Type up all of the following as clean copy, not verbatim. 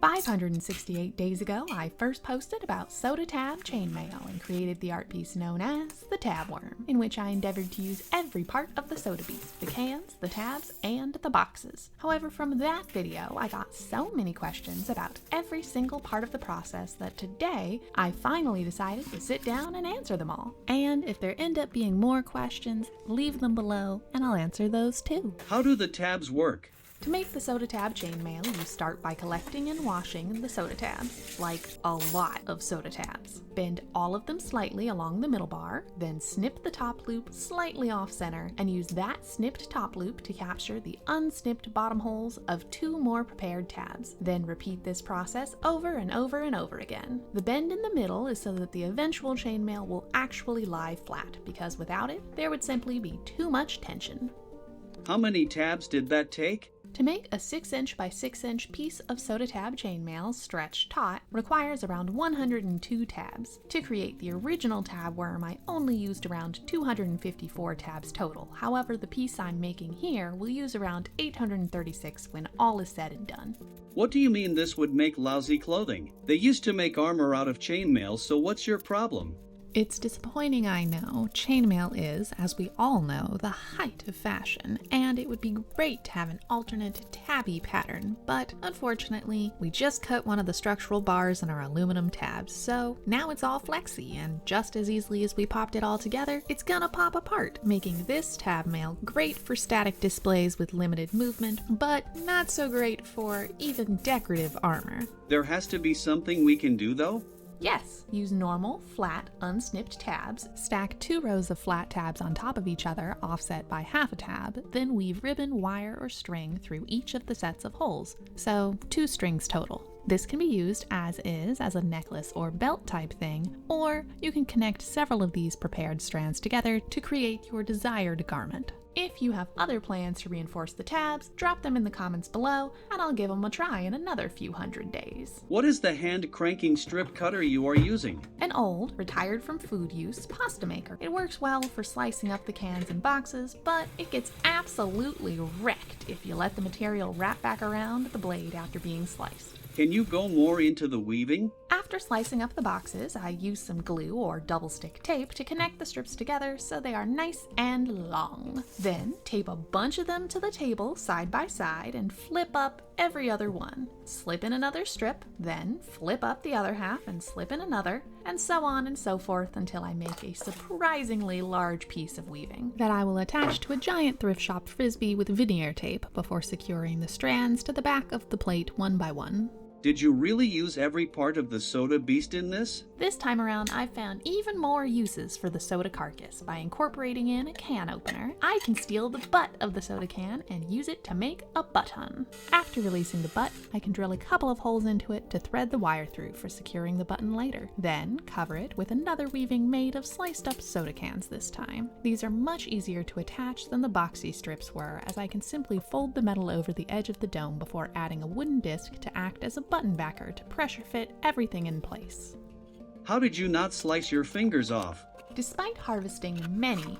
568 days ago, I first posted about soda tab chainmail and created the art piece known as the TabWorm, in which I endeavored to use every part of the soda beast, the cans, the tabs, and the boxes. However, from that video, I got so many questions about every single part of the process that today, I finally decided to sit down and answer them all. And if there end up being more questions, leave them below and I'll answer those too. How do the tabs work? To make the soda tab chainmail, you start by collecting and washing the soda tabs, like a lot of soda tabs. Bend all of them slightly along the middle bar, then snip the top loop slightly off center and use that snipped top loop to capture the unsnipped bottom holes of 2 more prepared tabs. Then repeat this process over and over and over again. The bend in the middle is so that the eventual chainmail will actually lie flat, because without it, there would simply be too much tension. How many tabs did that take? To make a 6" by 6" piece of soda tab chainmail stretched taut requires around 102 tabs. To create the original TabWorm, I only used around 254 tabs total. However, the piece I'm making here will use around 836 when all is said and done. What do you mean this would make lousy clothing? They used to make armor out of chainmail, so what's your problem? It's disappointing, I know. Chainmail is, as we all know, the height of fashion, and it would be great to have an alternate tabby pattern, but unfortunately, we just cut one of the structural bars in our aluminum tabs, so now it's all flexy, and just as easily as we popped it all together, it's gonna pop apart, making this Tabmail great for static displays with limited movement, but not so great for even decorative armor. There has to be something we can do though? Yes, use normal, flat, unsnipped tabs, stack 2 rows of flat tabs on top of each other, offset by half a tab, then weave ribbon, wire, or string through each of the sets of holes, so 2 strings total. This can be used as is, as a necklace or belt type thing, or you can connect several of these prepared strands together to create your desired garment. If you have other plans to reinforce the tabs, drop them in the comments below, and I'll give them a try in another few hundred days. What is the hand-cranking strip cutter you are using? An old, retired from food use, pasta maker. It works well for slicing up the cans and boxes, but it gets absolutely wrecked if you let the material wrap back around the blade after being sliced. Can you go more into the weaving? After slicing up the boxes, I use some glue or double stick tape to connect the strips together so they are nice and long. Then tape a bunch of them to the table side by side and flip up every other one. Slip in another strip, then flip up the other half and slip in another, and so on and so forth until I make a surprisingly large piece of weaving that I will attach to a giant thrift shop frisbee with veneer tape before securing the strands to the back of the plate one by one. Did you really use every part of the soda beast in this? This time around, I've found even more uses for the soda carcass by incorporating in a can opener. I can steal the butt of the soda can and use it to make a button. After releasing the butt, I can drill a couple of holes into it to thread the wire through for securing the button later. Then cover it with another weaving made of sliced up soda cans this time. These are much easier to attach than the boxy strips were, as I can simply fold the metal over the edge of the dome before adding a wooden disc to act as a button backer to pressure fit everything in place. How did you not slice your fingers off? Despite harvesting many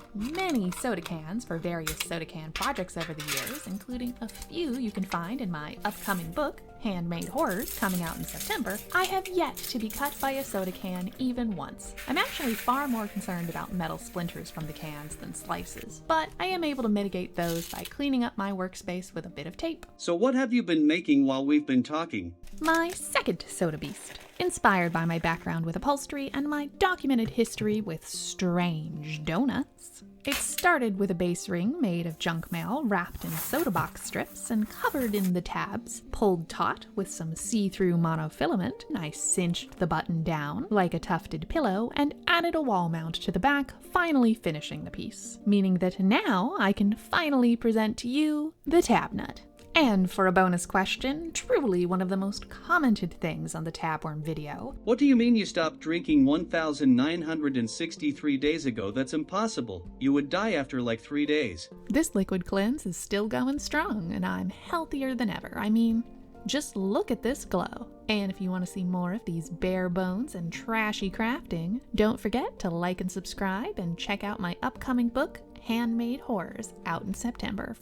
soda cans for various soda can projects over the years, including a few you can find in my upcoming book, Handmade Horrors, coming out in September, I have yet to be cut by a soda can even once. I'm actually far more concerned about metal splinters from the cans than slices, but I am able to mitigate those by cleaning up my workspace with a bit of tape. So what have you been making while we've been talking? My second soda beast, inspired by my background with upholstery and my documented history with strange donuts. It started with a base ring made of junk mail wrapped in soda box strips and covered in the tabs, pulled taut with some see-through monofilament. I cinched the button down like a tufted pillow and added a wall mount to the back, finally finishing the piece, meaning that now I can finally present to you the tab nut. And for a bonus question, truly one of the most commented things on the TabWorm video. What do you mean you stopped drinking 1,963 days ago? That's impossible. You would die after like 3 days. This liquid cleanse is still going strong, and I'm healthier than ever. I mean, just look at this glow. And if you want to see more of these bare bones and trashy crafting, don't forget to like and subscribe and check out my upcoming book, Handmade Horrors, out in September.